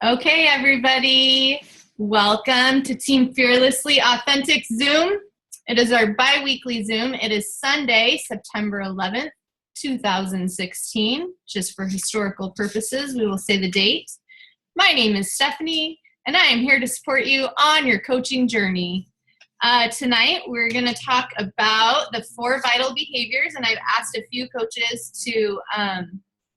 Okay, everybody, welcome to Team Fearlessly Authentic Zoom. It is our bi-weekly Zoom. It is Sunday, September 11th, 2016. Just for historical purposes, we will say the date. My name is Stephanie, and I am here to support you on your coaching journey. Tonight, we're going to talk about the 4 vital behaviors, and I've asked a few coaches to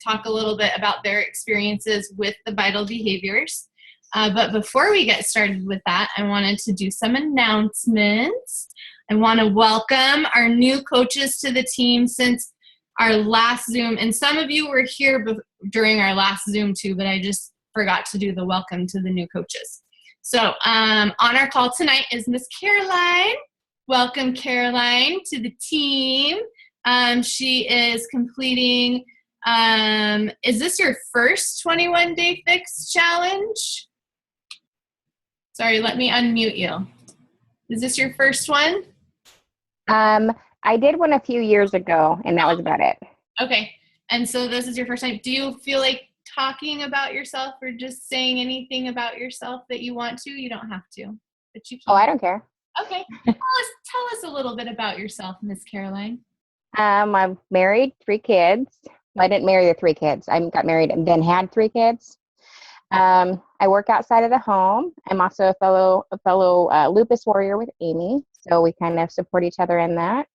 talk a little bit about their experiences with the vital behaviors. But before we get started with that, I wanted to do some announcements. I want to welcome our new coaches to the team since our last Zoom. And some of you were here during our last Zoom too, but I just forgot to do the welcome to the new coaches. So on our call tonight is Miss Caroline. Welcome, Caroline, to the team. She is completing, is this your first 21-day fix challenge? Sorry, let me unmute you. Is this your first one? I did one a few years ago, and that was about it. Okay, and so this is your first time. Do you feel like talking about yourself or just saying anything about yourself that you want to? You don't have to, but you can. Oh, I don't care. Okay, tell us a little bit about yourself, Miss Caroline. I'm married, 3 kids. Well, I didn't marry the 3 kids. I got married and then had 3 kids. I work outside of the home. I'm also a fellow lupus warrior with Amy, so we kind of support each other in that.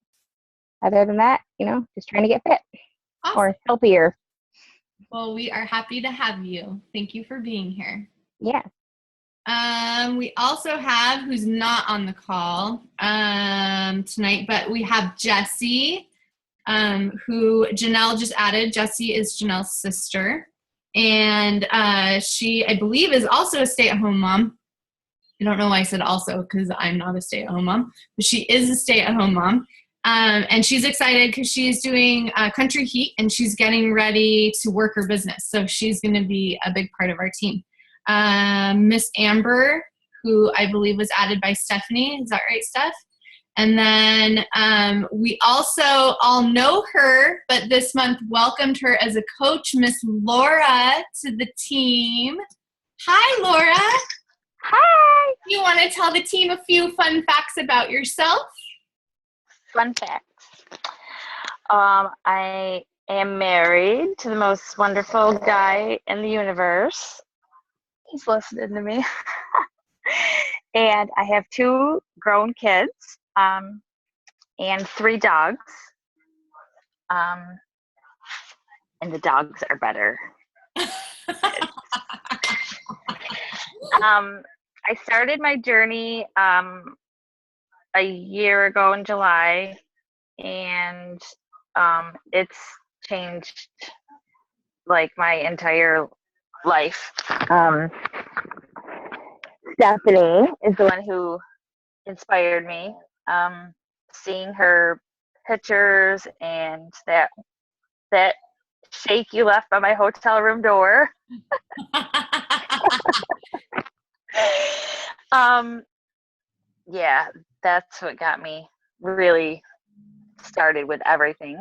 Other than that, just trying to get fit or healthier. Well, we are happy to have you. Thank you for being here. Yeah. We also have, who's not on the call tonight, but we have Jessie, who Janelle just added. Jessie is Janelle's sister. And she, I believe, is also a stay-at-home mom. I don't know why I said also because I'm not a stay-at-home mom, but she is a stay-at-home mom. And she's excited because she's doing Country Heat and she's getting ready to work her business. So she's going to be a big part of our team. Miss Amber, who I believe was added by Stephanie. Is that right, Steph? And then we also all know her, but this month welcomed her as a coach, Miss Laura, to the team. Hi, Laura. Hi. You want to tell the team a few fun facts about yourself? Fun facts. I am married to the most wonderful guy in the universe. He's listening to me. And I have 2 grown kids. And 3 dogs. And the dogs are better. I started my journey a year ago in July, and it's changed like my entire life. Stephanie is the one who inspired me. Seeing her pictures and that shake you left by my hotel room door. Yeah, that's what got me really started with everything.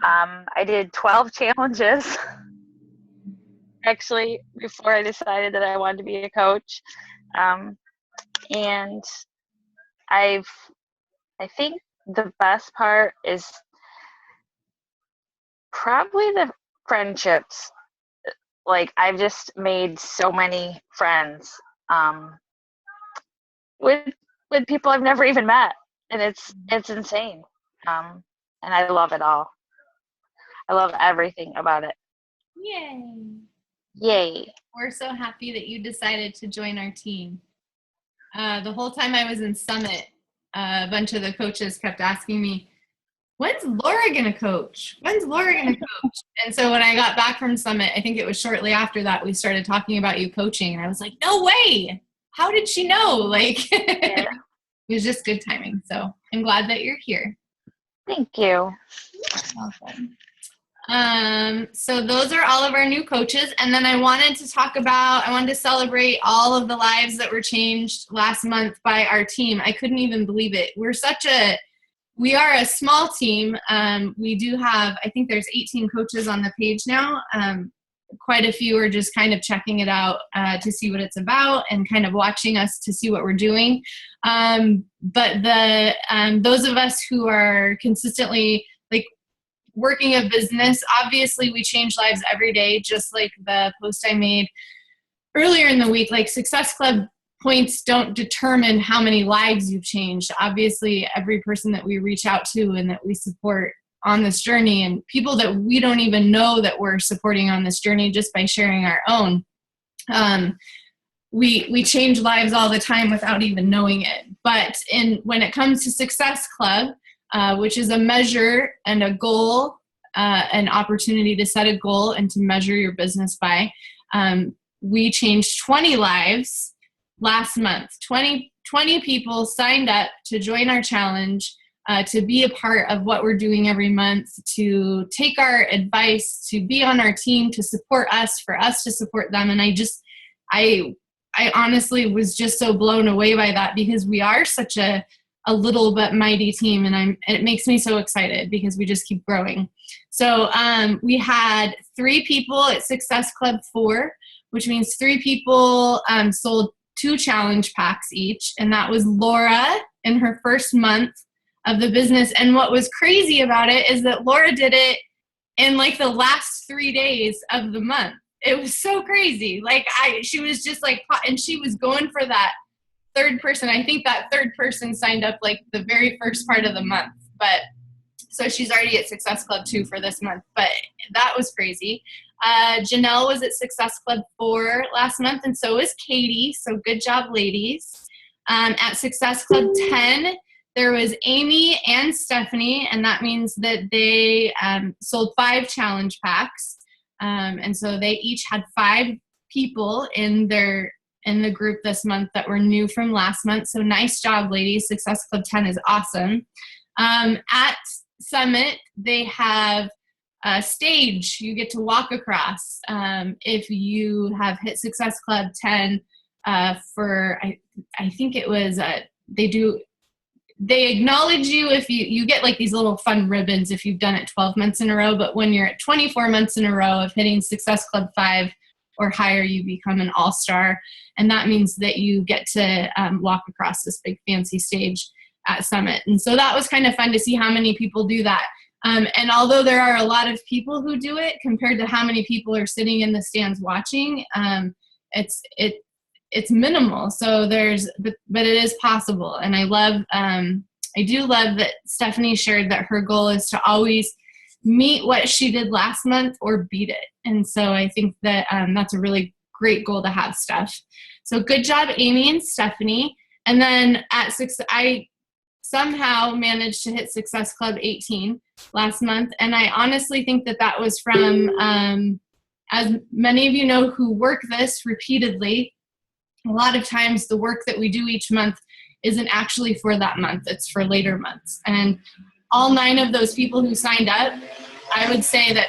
I did 12 challenges actually before I decided that I wanted to be a coach. And I think the best part is probably the friendships. Like, I've just made so many friends with people I've never even met, and it's insane. And I love it all. I love everything about it. Yay. We're so happy that you decided to join our team. The whole time I was in Summit, a bunch of the coaches kept asking me, when's Laura going to coach? When's Laura going to coach? And so when I got back from Summit, I think it was shortly after that, we started talking about you coaching. And I was like, no way. How did she know? Like, Yeah. It was just good timing. So I'm glad that you're here. Thank you. Awesome. So those are all of our new coaches. And then I wanted to celebrate all of the lives that were changed last month by our team. I couldn't even believe it. We are a small team. We do have, I think there's 18 coaches on the page now. quite a few are just kind of checking it out to see what it's about and kind of watching us to see what we're doing. But those of us who are consistently like working a business, obviously we change lives every day, just like the post I made earlier in the week. Like Success Club points don't determine how many lives you've changed. Obviously, every person that we reach out to and that we support on this journey, and people that we don't even know that we're supporting on this journey just by sharing our own, we change lives all the time without even knowing it. But when it comes to Success Club, which is a measure and a goal, an opportunity to set a goal and to measure your business by, we changed 20 lives last month. 20 people signed up to join our challenge, to be a part of what we're doing every month, to take our advice, to be on our team, to support us, for us to support them. And I honestly was just so blown away by that, because we are such a little but mighty team, and it makes me so excited because we just keep growing. So we had 3 people at Success Club 4, which means 3 people sold 2 challenge packs each, and that was Laura in her first month of the business. And what was crazy about it is that Laura did it in like the last 3 days of the month. It was so crazy. Like she was just like, and she was going for that third person. I think that third person signed up like the very first part of the month. But so she's already at Success Club 2 for this month. But that was crazy. Janelle was at Success Club 4 last month, and so was Katie. So good job, ladies. At Success Club 10, there was Amy and Stephanie, and that means that they sold 5 challenge packs. And so they each had 5 people in the group this month that were new from last month. So nice job, ladies. Success Club 10 is awesome. At Summit, they have a stage you get to walk across. If you have hit Success Club 10 for, I think it was, they acknowledge you if you get like these little fun ribbons if you've done it 12 months in a row, but when you're at 24 months in a row of hitting Success Club 5 or higher, you become an all-star. And that means that you get to walk across this big fancy stage at Summit. And so that was kind of fun to see how many people do that. And although there are a lot of people who do it compared to how many people are sitting in the stands watching, it's minimal. So but it is possible. And I do love that Stephanie shared that her goal is to always meet what she did last month or beat it. And so I think that that's a really great goal to have, Steph. So good job, Amy and Stephanie. And then I somehow managed to hit Success Club 18 last month. And I honestly think that was from, as many of you know who work this repeatedly, a lot of times the work that we do each month isn't actually for that month. It's for later months. And all 9 of those people who signed up, I would say that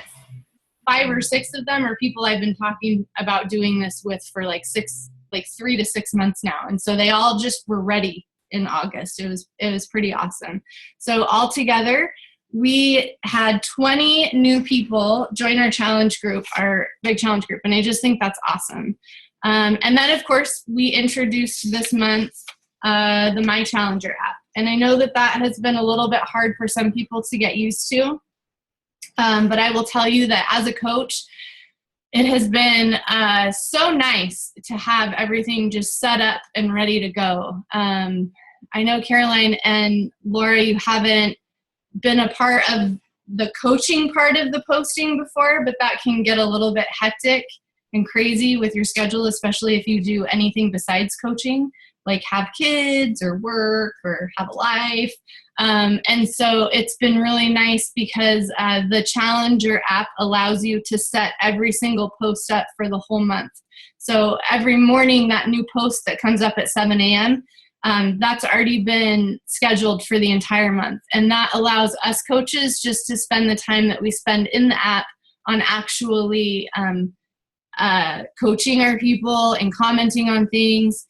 5 or 6 of them are people I've been talking about doing this with for like 3 to 6 months now. And so they all just were ready in August. It was pretty awesome. So altogether, we had 20 new people join our challenge group, our big challenge group. And I just think that's awesome. And then, of course, we introduced this month the My Challenger app. And I know that has been a little bit hard for some people to get used to. But I will tell you that as a coach, it has been so nice to have everything just set up and ready to go. I know, Caroline and Laura, you haven't been a part of the coaching part of the posting before, but that can get a little bit hectic and crazy with your schedule, especially if you do anything besides coaching, like have kids or work or have a life. And so it's been really nice because the Challenger app allows you to set every single post up for the whole month. So every morning, that new post that comes up at 7 a.m., that's already been scheduled for the entire month. And that allows us coaches just to spend the time that we spend in the app on actually coaching our people and commenting on things.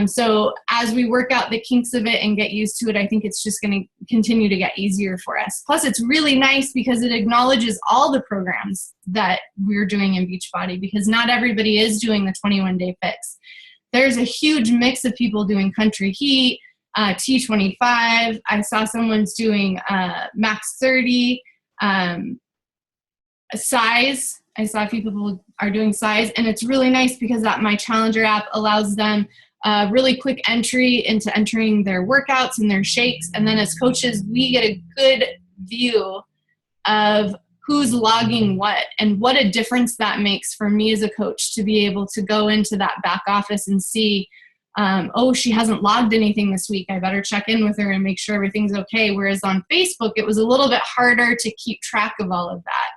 So as we work out the kinks of it and get used to it, I think it's just going to continue to get easier for us. Plus, it's really nice because it acknowledges all the programs that we're doing in Beachbody, because not everybody is doing the 21-day fix. There's a huge mix of people doing Country Heat, T25. I saw someone's doing Max 30, Size. I saw a few people are doing Size, and it's really nice because that My Challenger app allows them really quick entry into entering their workouts and their shakes. And then as coaches, we get a good view of who's logging what and what a difference that makes for me as a coach to be able to go into that back office and see, oh, she hasn't logged anything this week. I better check in with her and make sure everything's okay. Whereas on Facebook, it was a little bit harder to keep track of all of that.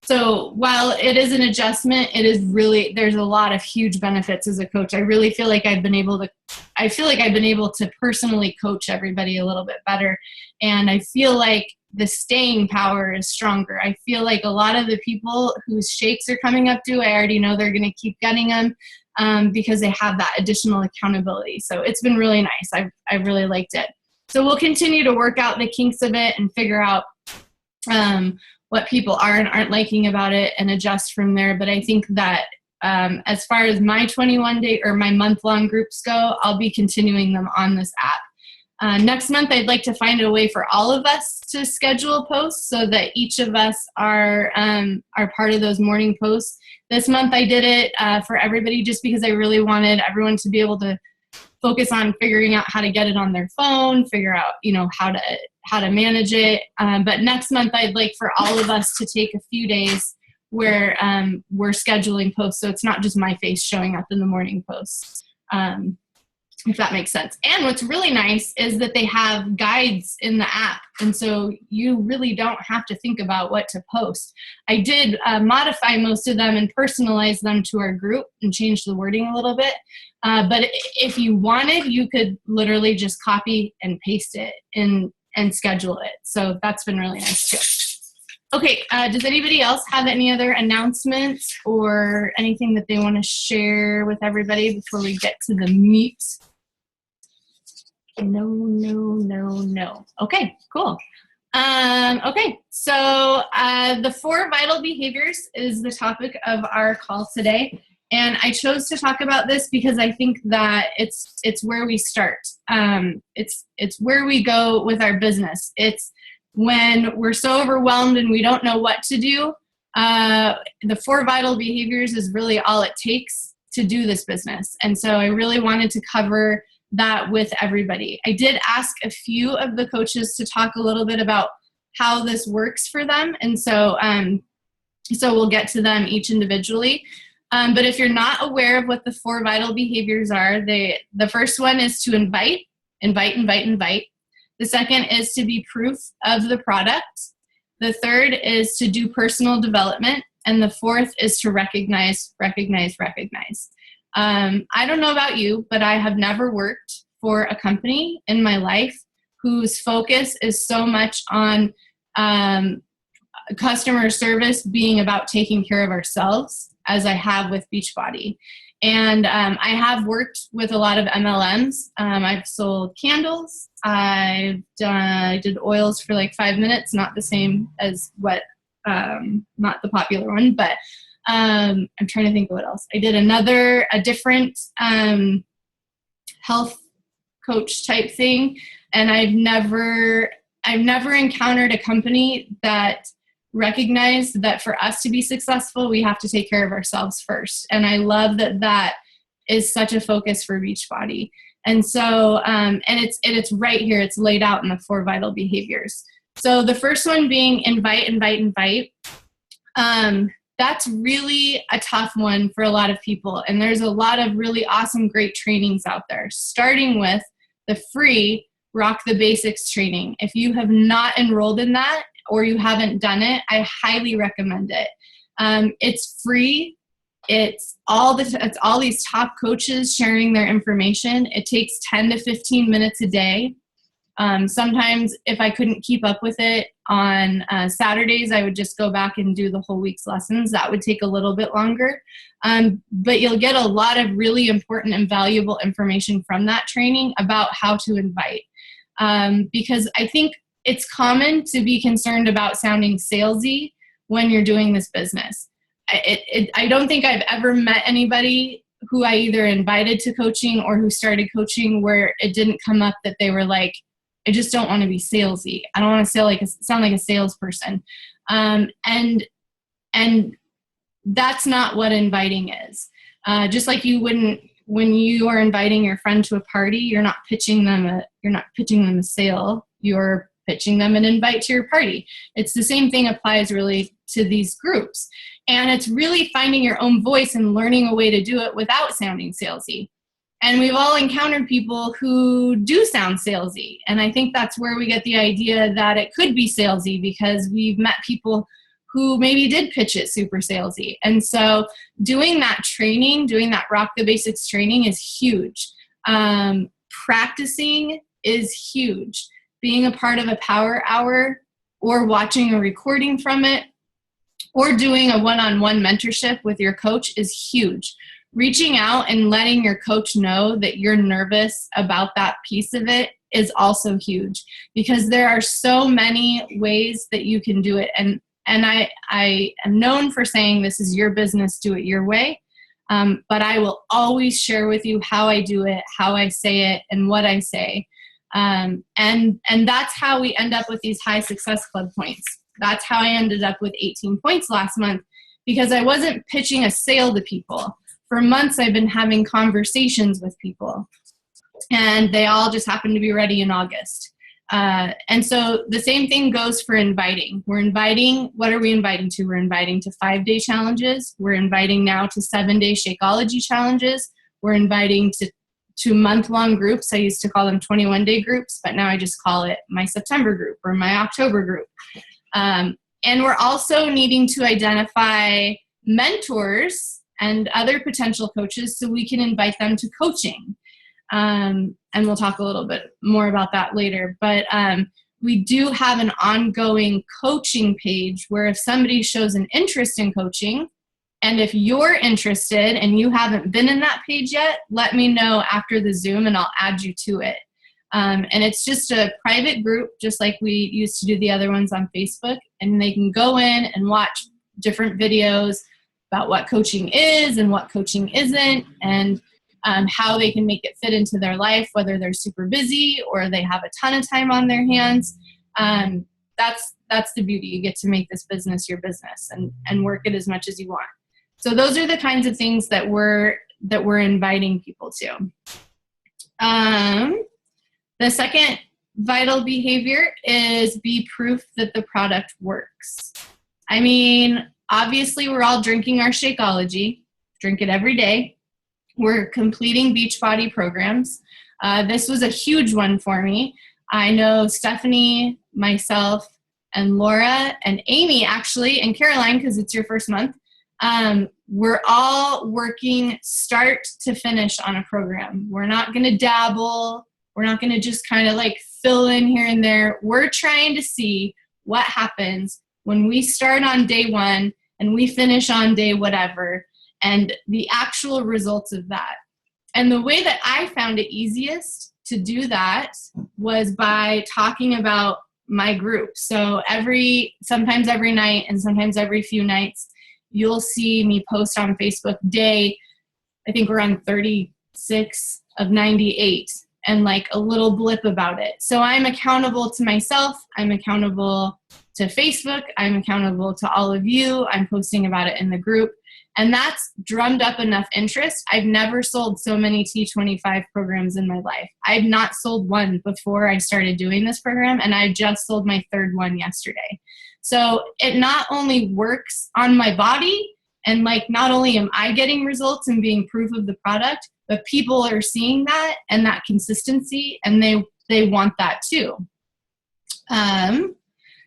So while it is an adjustment, it is really, there's a lot of huge benefits as a coach. I really feel like I've been able to personally coach everybody a little bit better. And I feel like the staying power is stronger. I feel like a lot of the people whose shakes are coming up due, I already know they're going to keep getting them because they have that additional accountability. So it's been really nice. I really liked it. So we'll continue to work out the kinks of it and figure out what people are and aren't liking about it and adjust from there. But I think that as far as my 21-day or my month-long groups go, I'll be continuing them on this app. Next month, I'd like to find a way for all of us to schedule posts so that each of us are part of those morning posts. This month, I did it for everybody just because I really wanted everyone to be able to focus on figuring out how to get it on their phone, figure out, how to manage it. But next month, I'd like for all of us to take a few days where we're scheduling posts. So it's not just my face showing up in the morning posts, if that makes sense. And what's really nice is that they have guides in the app. And so you really don't have to think about what to post. I did modify most of them and personalize them to our group and change the wording a little bit. But if you wanted, you could literally just copy and paste it and schedule it. So that's been really nice too. Okay, does anybody else have any other announcements or anything that they want to share with everybody before we get to the meat? No. Okay, cool. Okay, so the 4 vital behaviors is the topic of our call today. And I chose to talk about this because I think that it's where we start. It's where we go with our business. It's when we're so overwhelmed and we don't know what to do. The 4 vital behaviors is really all it takes to do this business. And so I really wanted to cover that with everybody. I did ask a few of the coaches to talk a little bit about how this works for them. And so we'll get to them each individually. But if you're not aware of what the 4 vital behaviors are, the first one is to invite. The second is to be proof of the product. The third is to do personal development. And the fourth is to recognize. I don't know about you, but I have never worked for a company in my life whose focus is so much on customer service being about taking care of ourselves as I have with Beachbody. And I have worked with a lot of MLMs. I've sold candles. I did oils for like 5 minutes, not the same as what, not the popular one, but I'm trying to think of what else. I did a different health coach type thing. And I've never encountered a company that recognized that for us to be successful, we have to take care of ourselves first. And I love that is such a focus for Beachbody. And so, and it's right here, it's laid out in the 4 vital behaviors. So the first one being invite. That's really a tough one for a lot of people. And there's a lot of really awesome, great trainings out there, starting with the free Rock the Basics training. If you have not enrolled in that, or you haven't done it, I highly recommend it. It's free. It's all these top coaches sharing their information. It takes 10 to 15 minutes a day. Sometimes if I couldn't keep up with it on Saturdays, I would just go back and do the whole week's lessons. That would take a little bit longer. But you'll get a lot of really important and valuable information from that training about how to invite. Because I think it's common to be concerned about sounding salesy when you're doing this business. I don't think I've ever met anybody who I either invited to coaching or who started coaching where it didn't come up that they were like, I just don't want to be salesy. I don't want to sound like a salesperson. And that's not what inviting is. Just like you wouldn't, when you are inviting your friend to a party, you're not pitching them a sale. You're pitching them an invite to your party. It's the same thing applies really to these groups. And it's really finding your own voice and learning a way to do it without sounding salesy. And we've all encountered people who do sound salesy. And I think that's where we get the idea that it could be salesy, because we've met people who maybe did pitch it super salesy. And so doing that training, doing that Rock the Basics training is huge. Practicing is huge. Being a part of a power hour or watching a recording from it or doing a one-on-one mentorship with your coach is huge. Reaching out and letting your coach know that you're nervous about that piece of it is also huge, because there are so many ways that you can do it. And I am known for saying this is your business, do it your way. But I will always share with you how I do it, how I say it, and what I say. And that's how we end up with these high success club points. That's how I ended up with 18 points last month, because I wasn't pitching a sale to people. For months, I've been having conversations with people, and they all just happened to be ready in August. And so the same thing goes for inviting. What are we inviting to? We're inviting to 5-day challenges. We're inviting now to 7-day Shakeology challenges. We're inviting to month-long groups. I used to call them 21-day groups, but now I just call it my September group or my October group. And we're also needing to identify mentors and other potential coaches so we can invite them to coaching. And we'll talk a little bit more about that later. But we do have an ongoing coaching page where if somebody shows an interest in coaching, and if you're interested and you haven't been in that page yet, let me know after the Zoom and I'll add you to it. And it's just a private group, just like we used to do the other ones on Facebook. And they can go in and watch different videos about what coaching is and what coaching isn't, and how they can make it fit into their life, whether they're super busy or they have a ton of time on their hands. That's the beauty. You get to make this business your business and work it as much as you want. So those are the kinds of things that we're inviting people to. The second vital behavior is be proof that the product works. I mean, obviously we're all drinking our Shakeology, drink it every day. We're completing Beachbody programs. This was a huge one for me. I know Stephanie, myself, and Laura, and Amy actually, and Caroline, because it's your first month, we're all working start to finish on a program. We're not going to dabble. We're not going to just kind of like fill in here and there. We're trying to see what happens when we start on day one and we finish on day whatever, and the actual results of that. And the way that I found it easiest to do that was by talking about my group. So sometimes every night and sometimes every few nights, you'll see me post on Facebook day, I think we're on 36 of 98, and like a little blip about it. So I'm accountable to myself. I'm accountable to Facebook. I'm accountable to all of you. I'm posting about it in the group. And that's drummed up enough interest. I've never sold so many T25 programs in my life. I've not sold one before I started doing this program, and I just sold my third one yesterday. So it not only works on my body, and like not only am I getting results and being proof of the product, but people are seeing that and that consistency, and they want that too.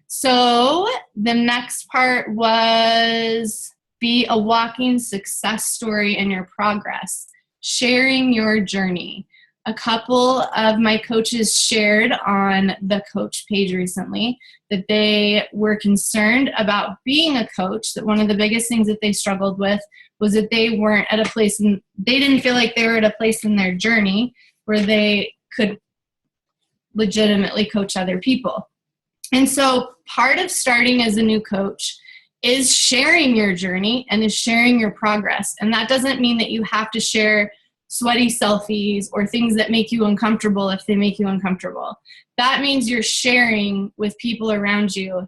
So the next part was be a walking success story in your progress, sharing your journey. a couple of my coaches shared on the coach page recently that they were concerned about being a coach, that one of the biggest things that they struggled with was that they weren't at a place, and they didn't feel like they were at a place in their journey where they could legitimately coach other people. And so part of starting as a new coach is sharing your journey and is sharing your progress. And that doesn't mean that you have to share sweaty selfies or things that make you uncomfortable if they make you uncomfortable. That means you're sharing with people around you,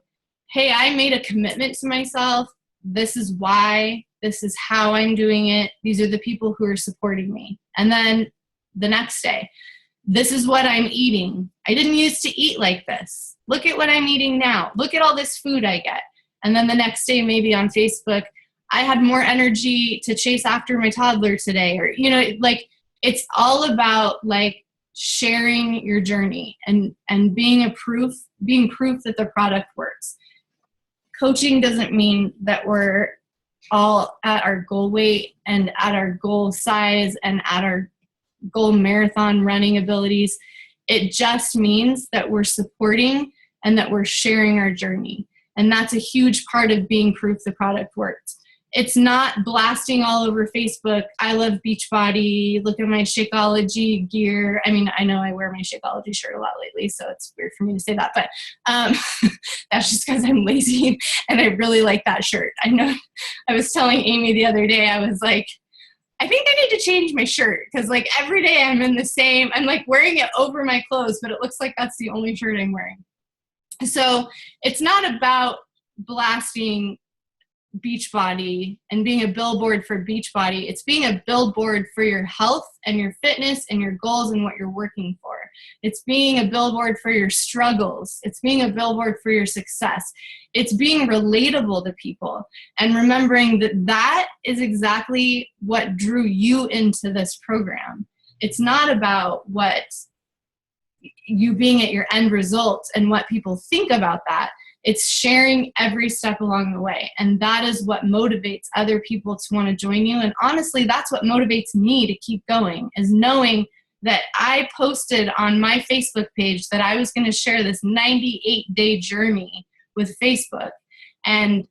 hey, I made a commitment to myself. This is why. This is how I'm doing it. These are the people who are supporting me. And then the next day, this is what I'm eating. I didn't used to eat like this. Look at what I'm eating now. Look at all this food I get. And then the next day, maybe on Facebook, I had more energy to chase after my toddler today. Or, like, it's all about like sharing your journey and being proof that the product works. Coaching doesn't mean that we're all at our goal weight and at our goal size and at our goal marathon running abilities. It just means that we're supporting and that we're sharing our journey. And that's a huge part of being proof the product works. It's not blasting all over Facebook, I love Beachbody, look at my Shakeology gear. I mean, I know I wear my Shakeology shirt a lot lately, so it's weird for me to say that, but that's just because I'm lazy and I really like that shirt. I know I was telling Amy the other day, I was like, I think I need to change my shirt because like every day I'm like wearing it over my clothes, but it looks like that's the only shirt I'm wearing. So it's not about blasting Beachbody and being a billboard for Beachbody. It's being a billboard for your health and your fitness and your goals and what you're working for. It's being a billboard for your struggles. It's being a billboard for your success. It's being relatable to people and remembering that that is exactly what drew you into this program. It's not about what you being at your end result and what people think about that. It's sharing every step along the way. And that is what motivates other people to want to join you. And honestly, that's what motivates me to keep going, is knowing that I posted on my Facebook page that I was going to share this 98-day journey with Facebook. And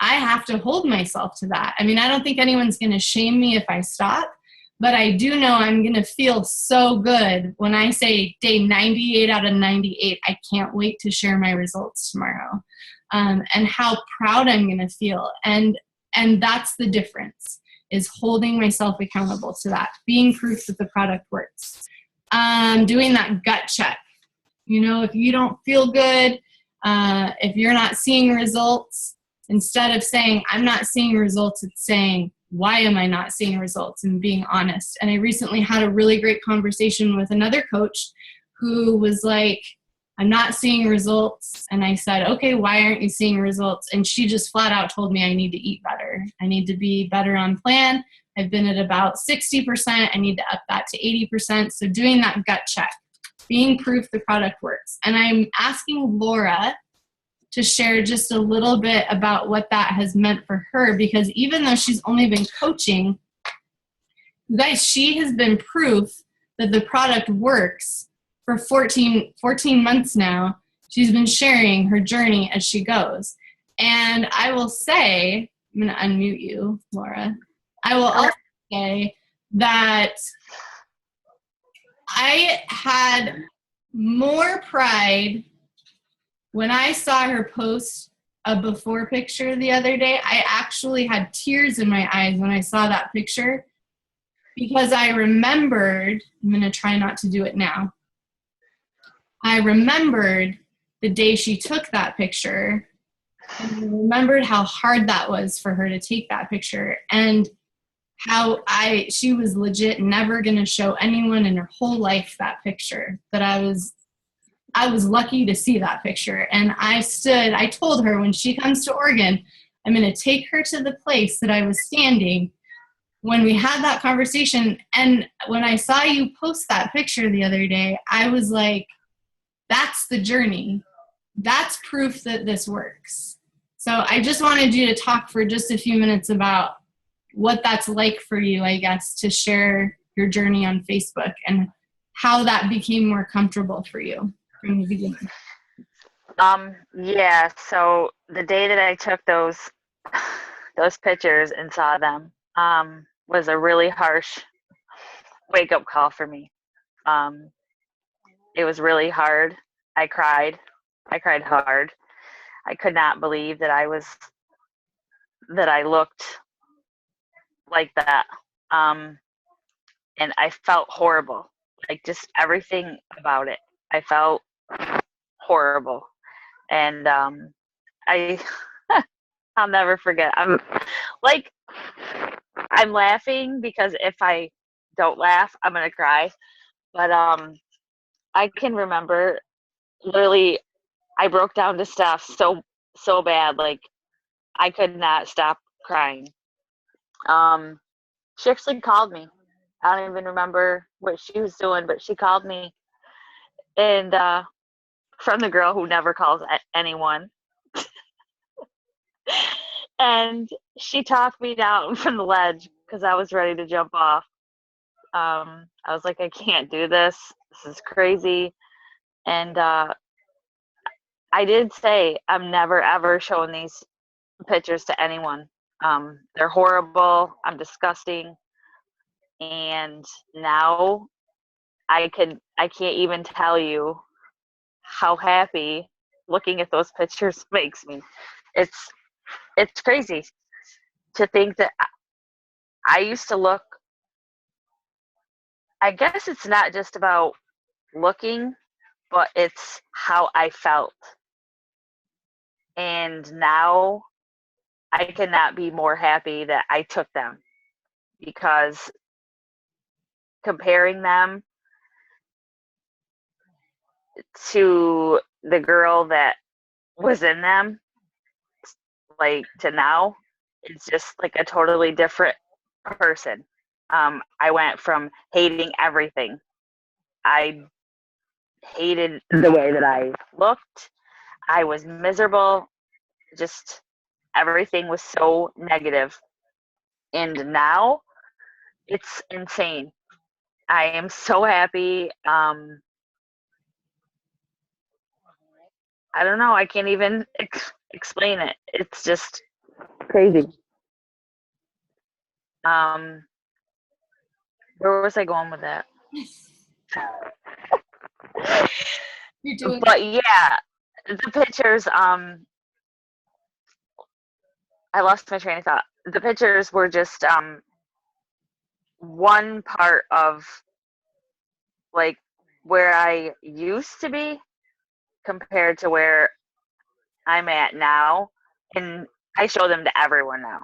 I have to hold myself to that. I mean, I don't think anyone's going to shame me if I stop, but I do know I'm going to feel so good when I say day 98 out of 98. I can't wait to share my results tomorrow, and how proud I'm going to feel. And that's the difference, is holding myself accountable to that, being proof that the product works. Doing that gut check. If you don't feel good, if you're not seeing results, instead of saying, I'm not seeing results, it's saying, why am I not seeing results, and being honest. And I recently had a really great conversation with another coach who was like, I'm not seeing results. And I said, okay, why aren't you seeing results? And she just flat out told me I need to eat better. I need to be better on plan. I've been at about 60%. I need to up that to 80%. So doing that gut check, being proof the product works. And I'm asking Laura to share just a little bit about what that has meant for her, because even though she's only been coaching, you guys, she has been proof that the product works for 14 months now. She's been sharing her journey as she goes. And I will say, I'm going to unmute you, Laura. I will also say that I had more pride when I saw her post a before picture the other day. I actually had tears in my eyes when I saw that picture, because I remembered, I'm going to try not to do it now. I remembered the day she took that picture, and I remembered how hard that was for her to take that picture, and how she was legit never going to show anyone in her whole life that picture, that I was lucky to see that picture. And I told her, when she comes to Oregon, I'm going to take her to the place that I was standing when we had that conversation. And when I saw you post that picture the other day, I was like, that's the journey. That's proof that this works. So I just wanted you to talk for just a few minutes about what that's like for you, I guess, to share your journey on Facebook, and how that became more comfortable for you from the beginning. Yeah, so the day that I took those pictures and saw them was a really harsh wake up call for me. Um, it was really hard. I cried. I cried hard. I could not believe that I looked like that. And I felt horrible. Like just everything about it. I felt horrible. And I I'll never forget. I'm laughing because if I don't laugh, I'm gonna cry. But I can remember literally I broke down to stuff so bad, like I could not stop crying. She actually called me. I don't even remember what she was doing, but she called me, and from the girl who never calls anyone, and she talked me down from the ledge because I was ready to jump off. I was like, I can't do this. This is crazy. And I did say, I'm never ever showing these pictures to anyone. They're horrible. I'm disgusting. And now I can't even tell you how happy looking at those pictures makes me. It's crazy to think that I used to look. I guess it's not just about looking, but it's how I felt. And now I cannot be more happy that I took them, because comparing them to the girl that was in them, like to now, it's just like a totally different person. I went from hating everything. I hated the way that I looked. I was miserable. Just everything was so negative. And now it's insane. I am so happy. I don't know. I can't even explain it. It's just crazy. Um, where was I going with that? You're doing But yeah, the pictures. I lost my train of thought. The pictures were just one part of like where I used to be compared to where I'm at now, and I show them to everyone now.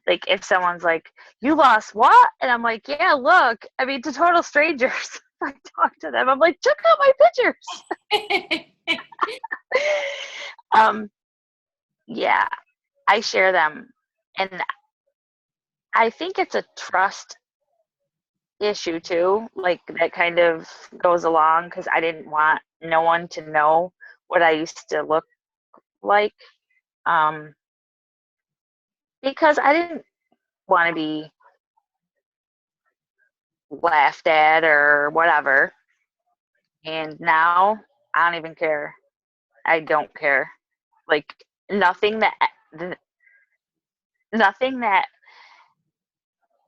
Like if someone's like, "You lost what?" and I'm like, "Yeah, look." I mean, to total strangers, I talk to them. I'm like, "Check out my pictures." Yeah, I share them, and I think it's a trust issue too. Like that kind of goes along because I didn't want no one to know what I used to look like, um, because I didn't want to be laughed at or whatever. And now I don't even care. I don't care. Like nothing that nothing that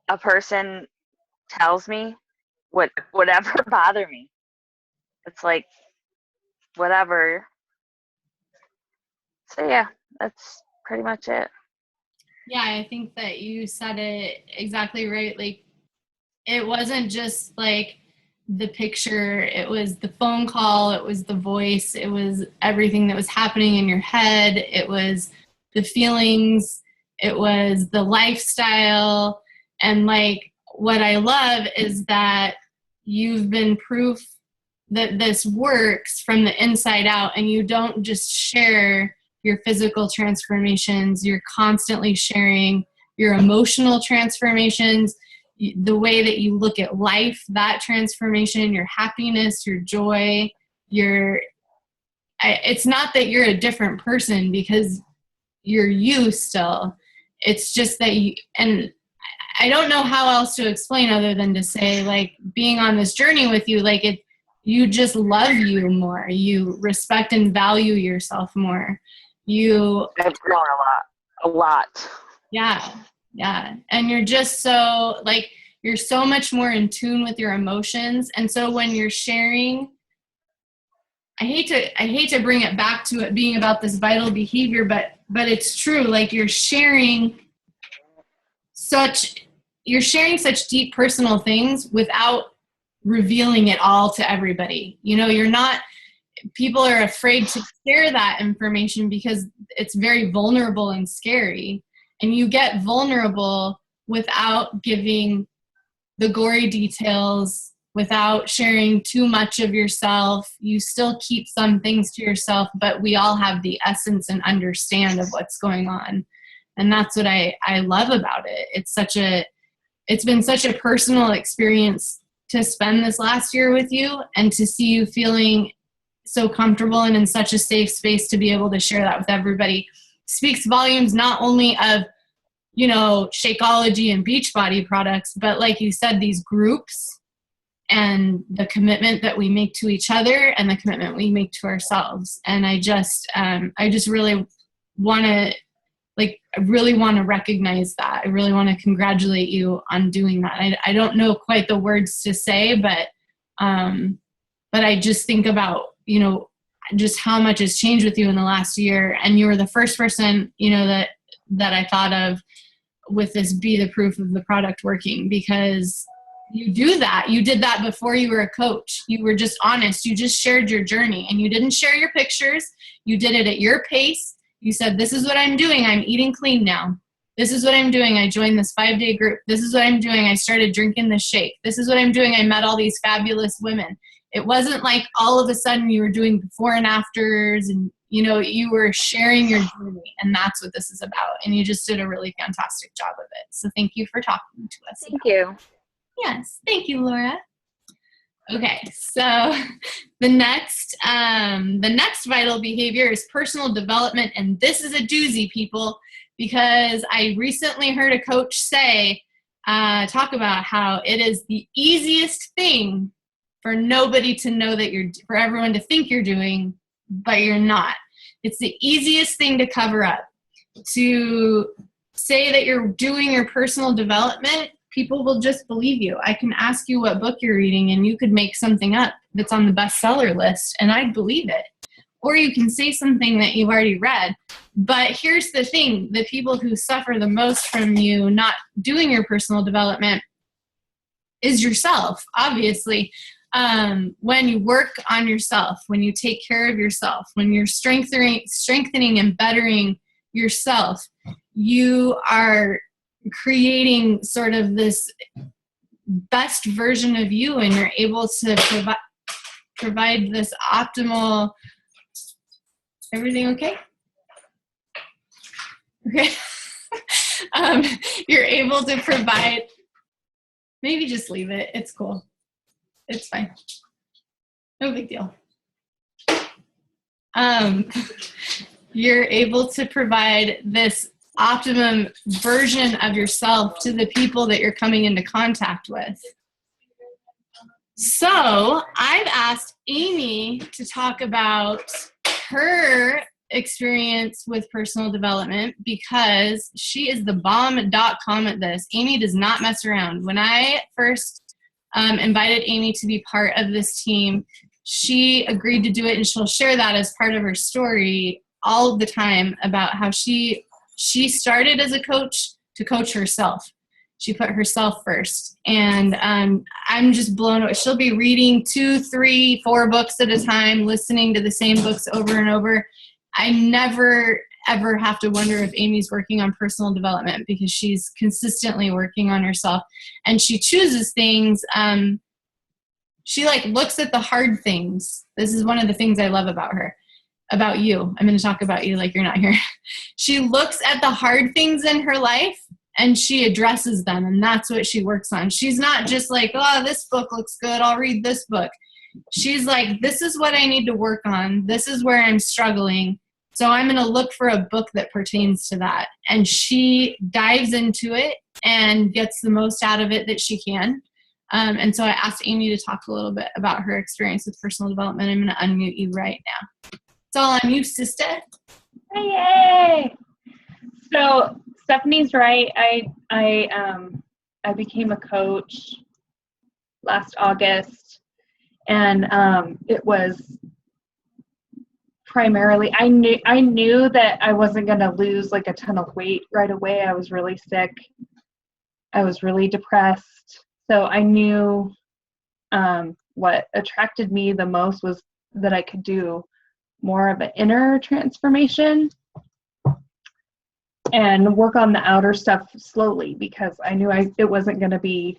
a person tells me would ever bother me. It's like whatever. So yeah, that's pretty much it. Yeah, I think that you said it exactly right. Like, it wasn't just like the picture, it was the phone call, it was the voice, it was everything that was happening in your head, it was the feelings, it was the lifestyle. And like, what I love is that you've been proof that this works from the inside out, and you don't just share your physical transformations, you're constantly sharing your emotional transformations, the way that you look at life, that transformation, your happiness, your joy, it's not that you're a different person because you're you still. It's just that you, and I don't know how else to explain other than to say, like, being on this journey with you, like, you just love you more. You respect and value yourself more. I've grown a lot. Yeah. And you're just so, like, you're so much more in tune with your emotions. And so when you're sharing, I hate to bring it back to it being about this vital behavior, but it's true. Like, you're sharing such deep personal things without revealing it all to everybody. People are afraid to share that information because it's very vulnerable and scary. And you get vulnerable without giving the gory details, without sharing too much of yourself. You still keep some things to yourself, but we all have the essence and understand of what's going on. And that's what I love about it. It's been such a personal experience to spend this last year with you and to see you feeling so comfortable and in such a safe space to be able to share that with everybody. Speaks volumes not only of, Shakeology and Beachbody products, but like you said, these groups and the commitment that we make to each other and the commitment we make to ourselves. And I just really want to, I really want to recognize that. I really want to congratulate you on doing that. I don't know quite the words to say, but I just think about, just how much has changed with you in the last year. And you were the first person, that I thought of with this Be the Proof of the Product Working, because you do that. You did that before you were a coach. You were just honest. You just shared your journey, and you didn't share your pictures. You did it at your pace. You said, this is what I'm doing. I'm eating clean now. This is what I'm doing. I joined this 5-day group. This is what I'm doing. I started drinking this shake. This is what I'm doing. I met all these fabulous women. It wasn't like all of a sudden you were doing before and afters, and you were sharing your journey, and that's what this is about. And you just did a really fantastic job of it. So thank you for talking to us. Thank you. Yes. Thank you, Laura. Okay. So the next vital behavior is personal development. And this is a doozy, people, because I recently heard a coach talk about how it is the easiest thing for nobody to know for everyone to think you're doing, but you're not. It's the easiest thing to cover up. To say that you're doing your personal development, people will just believe you. I can ask you what book you're reading, and you could make something up that's on the bestseller list, and I'd believe it. Or you can say something that you've already read. But here's the thing, the people who suffer the most from you not doing your personal development is yourself, obviously. When you work on yourself, when you take care of yourself, when you're strengthening and bettering yourself, you are creating sort of this best version of you, and you're able to provide this optimal. Everything okay? Okay. You're able to provide. Maybe just leave it. It's cool. It's fine. No big deal. You're able to provide this optimum version of yourself to the people that you're coming into contact with. So I've asked Amy to talk about her experience with personal development, because she is the bomb.com at this. Amy does not mess around. When I first invited Amy to be part of this team, she agreed to do it, and she'll share that as part of her story all of the time about how she started as a coach to coach herself. She put herself first. And I'm just blown away. She'll be reading 2, 3, 4 books at a time, listening to the same books over and over. I never, ever have to wonder if Amy's working on personal development, because she's consistently working on herself. And she chooses things. She looks at the hard things. This is one of the things I love about her. About you. I'm going to talk about you like you're not here. She looks at the hard things in her life and she addresses them, and that's what she works on. She's not just like, oh, this book looks good, I'll read this book. She's like, this is what I need to work on. This is where I'm struggling. So I'm going to look for a book that pertains to that. And she dives into it and gets the most out of it that she can. And so I asked Amy to talk a little bit about her experience with personal development. I'm going to unmute you right now. It's all on you, sister. Yay! So Stephanie's right. I became a coach last August, and it was primarily I knew that I wasn't going to lose like a ton of weight right away. I was really sick. I was really depressed. So I knew what attracted me the most was that I could do more of an inner transformation and work on the outer stuff slowly, because I knew it wasn't going to be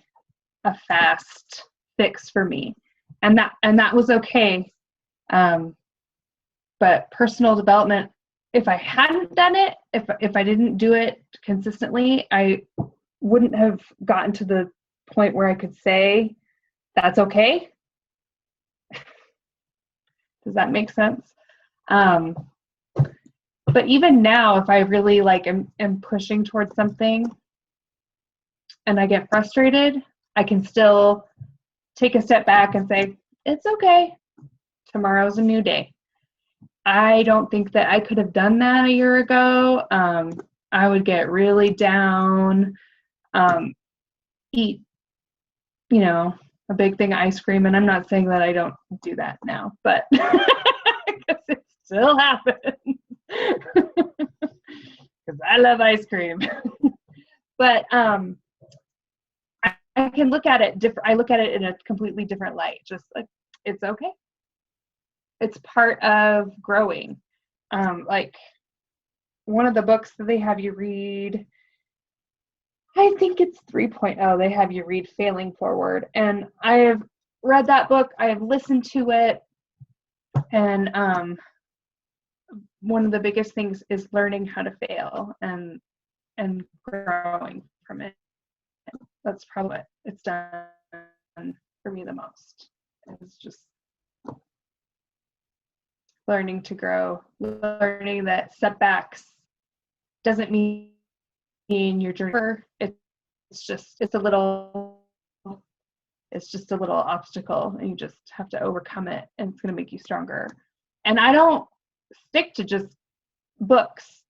a fast fix for me, and that was okay. But personal development, if I hadn't done it, if I didn't do it consistently, I wouldn't have gotten to the point where I could say that's okay. Does that make sense? But even now, if I really am pushing towards something and I get frustrated, I can still take a step back and say, it's okay. Tomorrow's a new day. I don't think that I could have done that a year ago. I would get really down, eat, a big thing of ice cream. And I'm not saying that I don't do that now, but because it still happens. Because I love ice cream. But I can look at it different. I look at it in a completely different light. Just like, it's okay. It's part of growing. Like one of the books that they have you read, I think it's 3.0. They have you read Failing Forward. And I have read that book. I have listened to it. And one of the biggest things is learning how to fail and growing from it. That's probably what it's done for me the most. It's just learning to grow, learning that setbacks doesn't mean your journey. It's just a little obstacle, and you just have to overcome it, and it's going to make you stronger. And I don't stick to just books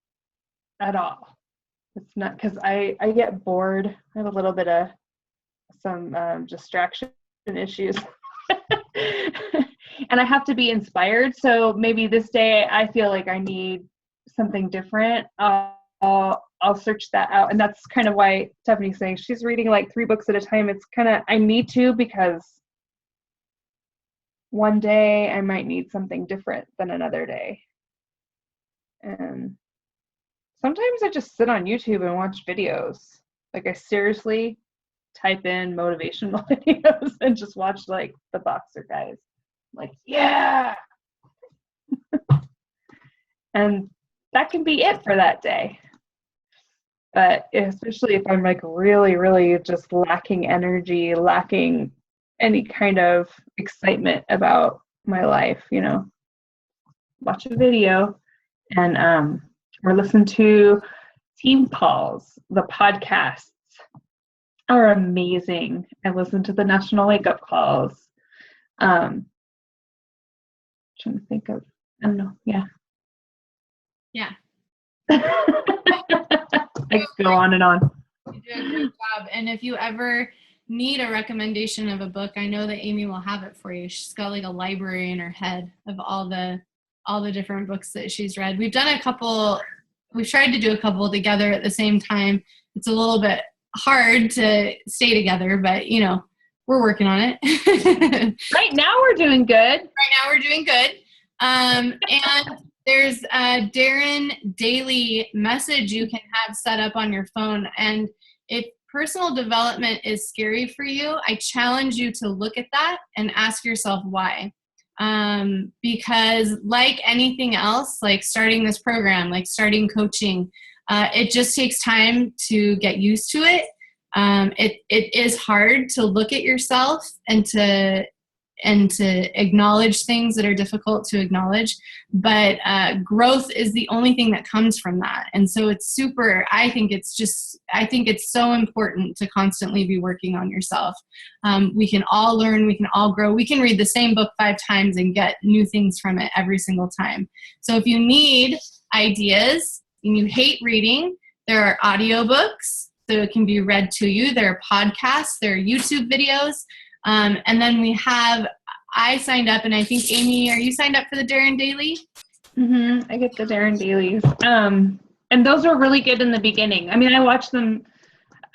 at all. It's not, because I get bored. I have a little bit of some distraction issues. And I have to be inspired. So maybe this day I feel like I need something different. I'll search that out. And that's kind of why Stephanie's saying she's reading like 3 books at a time. It's kind of, I need to, because one day I might need something different than another day. And sometimes I just sit on YouTube and watch videos. Like I seriously type in motivational videos and just watch like the boxer guys. Like, yeah. And that can be it for that day. But especially if I'm like really, really just lacking energy, lacking any kind of excitement about my life, watch a video and or listen to team calls. The podcasts are amazing. I listen to the National Wake Up Calls. Trying to think of, I don't know. Yeah. I could go on and on. You do a great job. And if you ever need a recommendation of a book, I know that Amy will have it for you. She's got like a library in her head of all the different books that she's read. We've tried to do a couple together at the same time. It's a little bit hard to stay together, but we're working on it. Right now we're doing good. And there's a Darren Daily message you can have set up on your phone. And if personal development is scary for you, I challenge you to look at that and ask yourself why. Because like anything else, like starting this program, like starting coaching, it just takes time to get used to it. It is hard to look at yourself and to to acknowledge things that are difficult to acknowledge. But growth is the only thing that comes from that. And so I think it's so important to constantly be working on yourself. We can all learn, we can all grow. We can read the same book 5 times and get new things from it every single time. So if you need ideas and you hate reading, there are audiobooks, so it can be read to you. There are podcasts, there are YouTube videos. And then I signed up, and I think, Amy, are you signed up for the Darren Daily? Mm-hmm. I get the Darren Dailies. And those were really good in the beginning. I mean, I watched them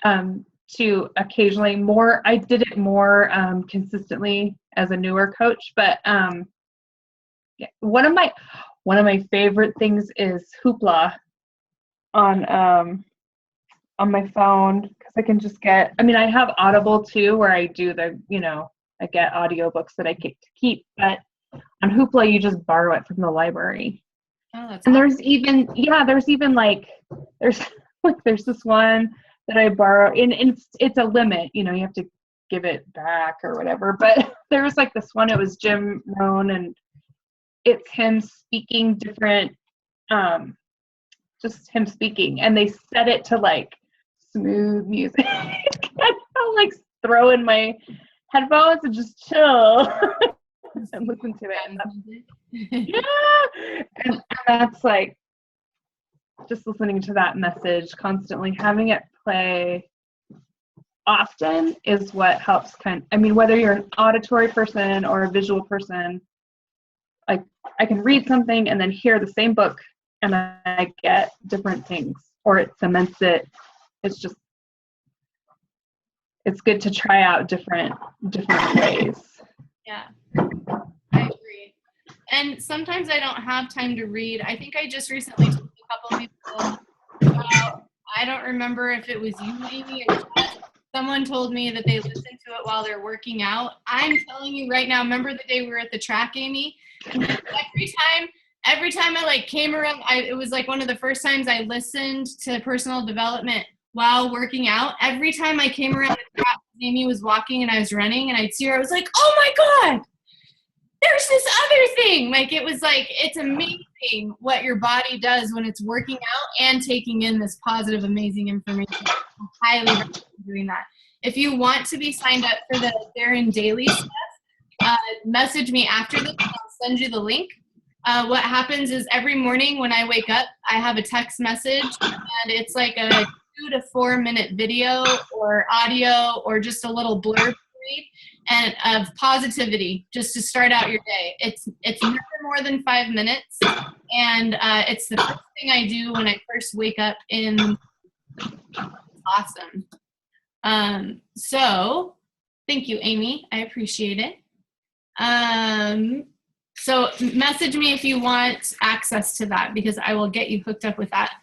to occasionally more. I did it more consistently as a newer coach. But yeah, one of my favorite things is Hoopla on my phone, because I can just get, I mean, I have Audible too, where I do I get audiobooks that I get to keep, but on Hoopla, you just borrow it from the library. Oh, that's and awesome. there's this one that I borrow, and it's a limit, you have to give it back or whatever, but there was like this one, it was Jim Rohn, and it's him speaking different, just him speaking, and they set it to like smooth music. I'll like throw in my headphones and just chill and listen to it. Yeah, and that's like just listening to that message constantly, having it play often is what helps whether you're an auditory person or a visual person, like I can read something and then hear the same book and I get different things, or it cements it. It's good to try out different ways. Yeah, I agree. And sometimes I don't have time to read. I think I just recently told a couple people about, I don't remember if it was you, Amy, or someone told me that they listen to it while they're working out. I'm telling you right now, remember the day we were at the track, Amy? And every time I like came around, it was like one of the first times I listened to personal development while working out. Every time I came around the track, Amy was walking and I was running, and I'd see her, I was like, oh my God, there's this other thing. Like, it was like, it's amazing what your body does when it's working out and taking in this positive, amazing information. I highly recommend doing that. If you want to be signed up for the Darren Daily stuff, message me after this and I'll send you the link. What happens is every morning when I wake up, I have a text message, and it's like a 2 to 4 minute video or audio or just a little blurb to read, and of positivity, just to start out your day. It's never more than 5 minutes, and it's the first thing I do when I first wake up in. Awesome. So thank you, Amy. I appreciate it. So message me if you want access to that, because I will get you hooked up with that.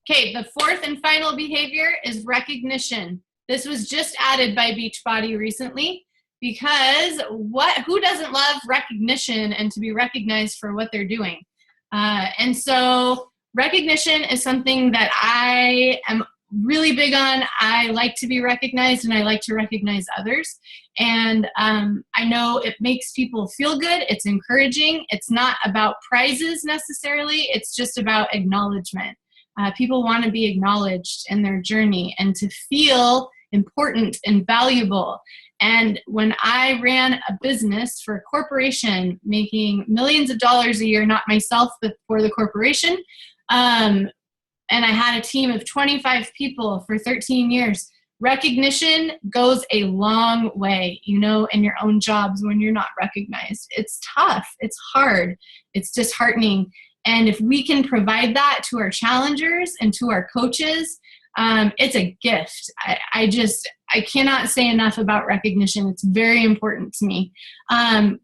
Okay, the fourth and final behavior is recognition. This was just added by Beachbody recently, because who doesn't love recognition and to be recognized for what they're doing? And so recognition is something that I am really big on. I like to be recognized, and I like to recognize others. And I know it makes people feel good. It's encouraging. It's not about prizes necessarily. It's just about acknowledgement. People want to be acknowledged in their journey and to feel important and valuable. And when I ran a business for a corporation making millions of dollars a year, not myself, but for the corporation, and I had a team of 25 people for 13 years, recognition goes a long way, in your own jobs when you're not recognized. It's tough. It's hard. It's disheartening. And if we can provide that to our challengers and to our coaches, it's a gift. I cannot say enough about recognition. It's very important to me.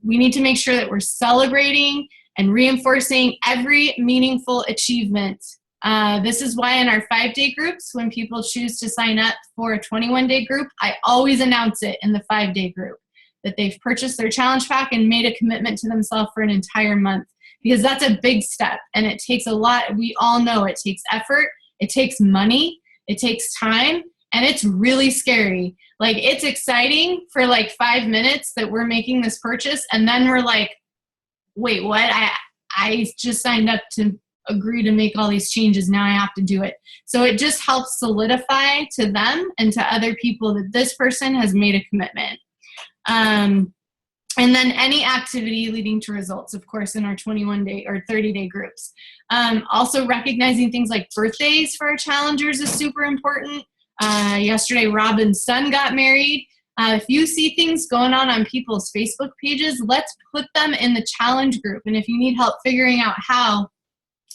We need to make sure that we're celebrating and reinforcing every meaningful achievement. This is why in our 5-day groups, when people choose to sign up for a 21-day group, I always announce it in the 5-day group that they've purchased their challenge pack and made a commitment to themselves for an entire month, because that's a big step and it takes a lot. We all know it takes effort, it takes money, it takes time, And it's really scary. Like, it's exciting for like 5 minutes that we're making this purchase. And then we're like, wait, what? I just signed up to agree to make all these changes. Now I have to do it. So it just helps solidify to them and to other people that this person has made a commitment. And then any activity leading to results, of course, in our 21-day or 30-day groups. Also recognizing things like birthdays for our challengers is super important. Yesterday, Robin's son got married. If you see things going on people's Facebook pages, let's put them in the challenge group. And if you need help figuring out how,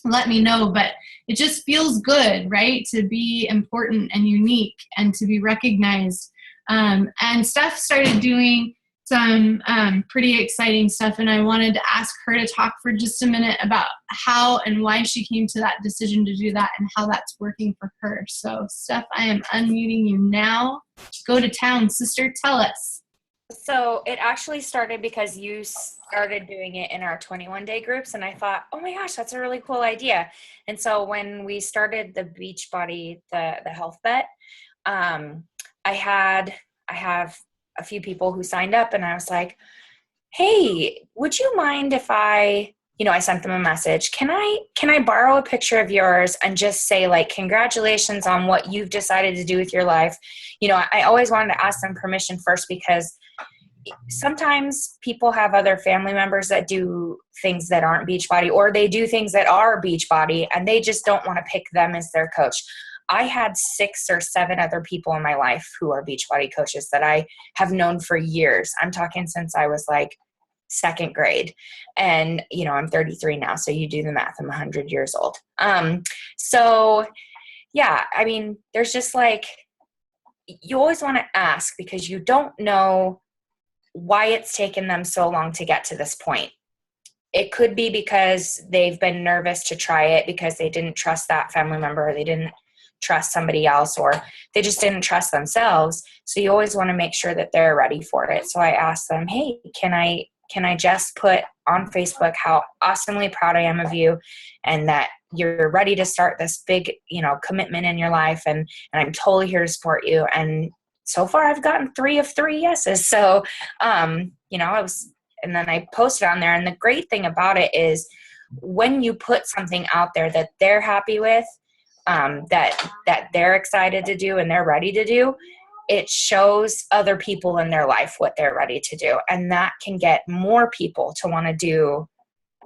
let me know. But it just feels good, right, to be important and unique and to be recognized. And Steph started doing some pretty exciting stuff, and I wanted to ask her to talk for just a minute about how and why she came to that decision to do that and how that's working for her. So, Steph, I am unmuting you now. Go to town, sister. Tell us. So it actually started because you started doing it in our 21-day groups, and I thought, oh my gosh, that's a really cool idea. And so when we started the Beachbody, the health bet, I have a few people who signed up, and I was like, hey, would you mind if I sent them a message. Can I borrow a picture of yours and just say, like, congratulations on what you've decided to do with your life? I always wanted to ask them permission first, because sometimes people have other family members that do things that aren't Beachbody, or they do things that are Beachbody and they just don't want to pick them as their coach. I had 6 or 7 other people in my life who are Beachbody coaches that I have known for years. I'm talking since I was like 2nd grade, and I'm 33 now, so you do the math. I'm 100 years old. So yeah, I mean, there's just like, you always want to ask, because you don't know why it's taken them so long to get to this point. It could be because they've been nervous to try it because they didn't trust that family member, or they didn't trust somebody else, or they just didn't trust themselves. So you always want to make sure that they're ready for it. So I asked them, hey, can I just put on Facebook how awesomely proud I am of you, and that you're ready to start this big, commitment in your life, and I'm totally here to support you. And so far I've gotten 3 of 3 yeses. So, and then I posted on there. And the great thing about it is when you put something out there that they're happy with, that they're excited to do and they're ready to do, it shows other people in their life what they're ready to do. And that can get more people to want to do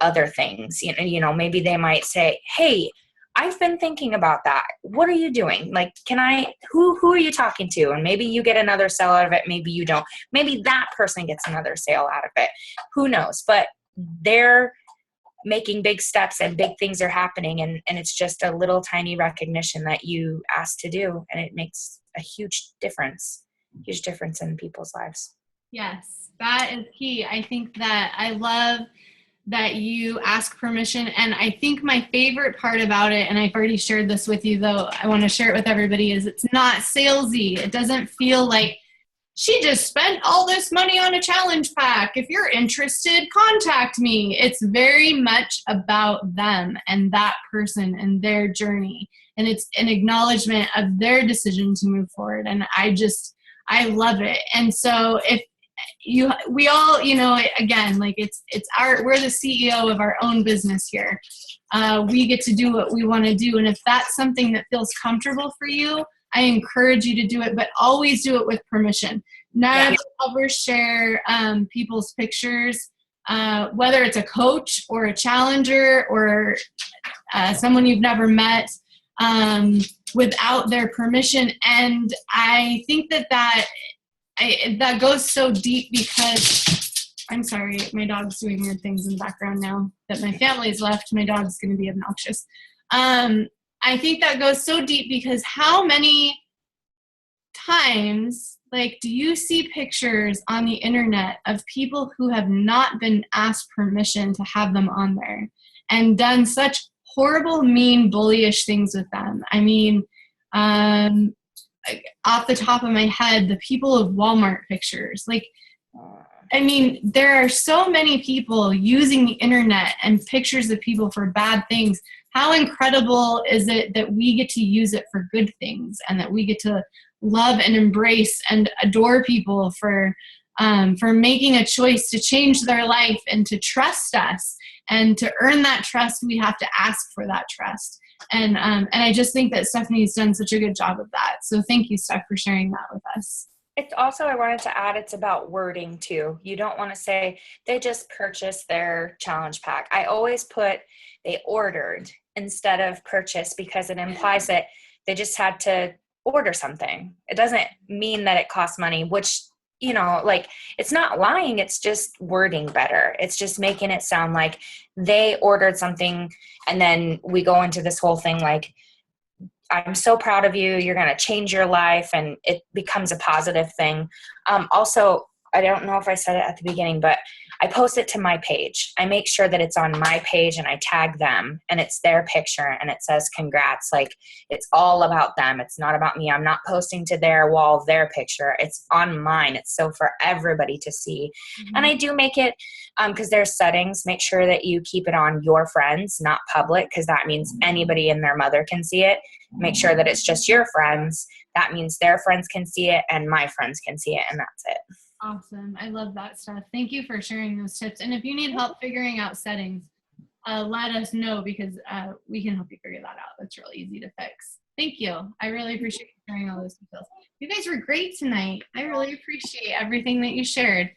other things. Maybe they might say, hey, I've been thinking about that. What are you doing? Like, who are you talking to? And maybe you get another sale out of it. Maybe you don't. Maybe that person gets another sale out of it. Who knows? But they're making big steps and big things are happening. And it's just a little tiny recognition that you asked to do. And it makes a huge difference in people's lives. Yes, that is key. I think that I love that you ask permission. And I think my favorite part about it, and I've already shared this with you, though I want to share it with everybody, is it's not salesy. It doesn't feel like she just spent all this money on a challenge pack. If you're interested, contact me. It's very much about them and that person and their journey. And it's an acknowledgement of their decision to move forward. And I love it. And so we all, again, like we're the CEO of our own business here. We get to do what we want to do. And if that's something that feels comfortable for you, I encourage you to do it, but always do it with permission. Never ever share people's pictures, whether it's a coach or a challenger or someone you've never met, without their permission. And I think that goes so deep, because I'm sorry, my dog's doing weird things in the background now that my family's left. My dog's going to be obnoxious. I think that goes so deep, because how many times, do you see pictures on the internet of people who have not been asked permission to have them on there and done such horrible, mean, bullyish things with them? I mean, off the top of my head, the people of Walmart pictures, I mean, there are so many people using the internet and pictures of people for bad things. How incredible is it that we get to use it for good things, and that we get to love and embrace and adore people for making a choice to change their life and to trust us. And to earn that trust, we have to ask for that trust. And I just think that Stephanie's done such a good job of that. So thank you, Steph, for sharing that with us. It's also, I wanted to add, it's about wording too. You don't want to say they just purchased their challenge pack. I always put they ordered instead of purchased, because it implies that they just had to order something. It doesn't mean that it costs money, which, you know, like, it's not lying. It's just wording better. It's just making it sound like they ordered something. And then we go into this whole thing like, I'm so proud of you. You're going to change your life. And it becomes a positive thing. Also, I don't know if I said it at the beginning, but I post it to my page. I make sure that it's on my page and I tag them and it's their picture and it says congrats. Like, it's all about them. It's not about me. I'm not posting to their wall, their picture. It's on mine. It's so for everybody to see. Mm-hmm. And I do make it, because there's settings, make sure that you keep it on your friends, not public, because that means anybody and their mother can see it. Make sure that it's just your friends. That means their friends can see it and my friends can see it, and that's it. Awesome. I love that stuff. Thank you for sharing those tips. And if you need help figuring out settings, let us know, because we can help you figure that out. That's really easy to fix. Thank you. I really appreciate you sharing all those details. You guys were great tonight. I really appreciate everything that you shared.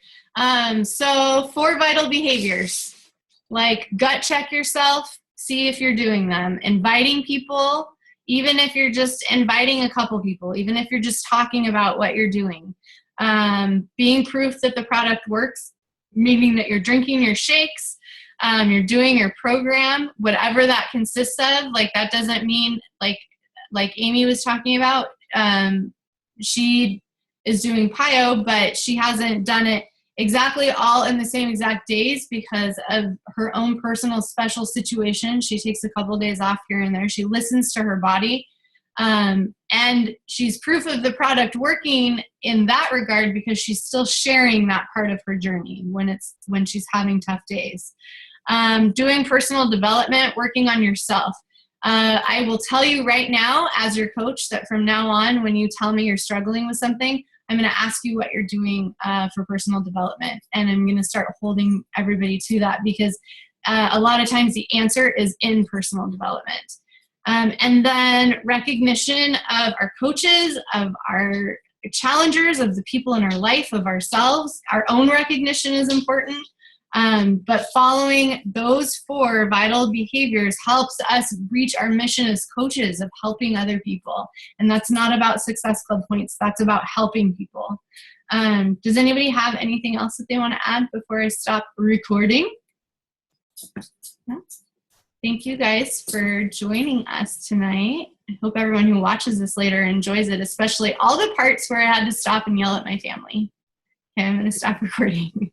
So 4 vital behaviors, like gut check yourself, see if you're doing them, inviting people, even if you're just inviting a couple people, even if you're just talking about what you're doing. Being proof that the product works, meaning that you're drinking your shakes, you're doing your program, whatever that consists of. Like, that doesn't mean, like Amy was talking about, she is doing PIO, but she hasn't done it exactly all in the same exact days because of her own personal special situation. She takes a couple of days off here and there. She listens to her body. And she's proof of the product working in that regard because she's still sharing that part of her journey when she's having tough days. Doing personal development, working on yourself. I will tell you right now, as your coach, that from now on, when you tell me you're struggling with something, I'm going to ask you what you're doing for personal development. And I'm going to start holding everybody to that, because a lot of times the answer is in personal development. And then recognition of our coaches, of our challengers, of the people in our life, of ourselves. Our own recognition is important. But following those 4 vital behaviors helps us reach our mission as coaches of helping other people. And that's not about Success Club points. That's about helping people. Does anybody have anything else that they want to add before I stop recording? No? Thank you guys for joining us tonight. I hope everyone who watches this later enjoys it, especially all the parts where I had to stop and yell at my family. Okay, I'm going to stop recording.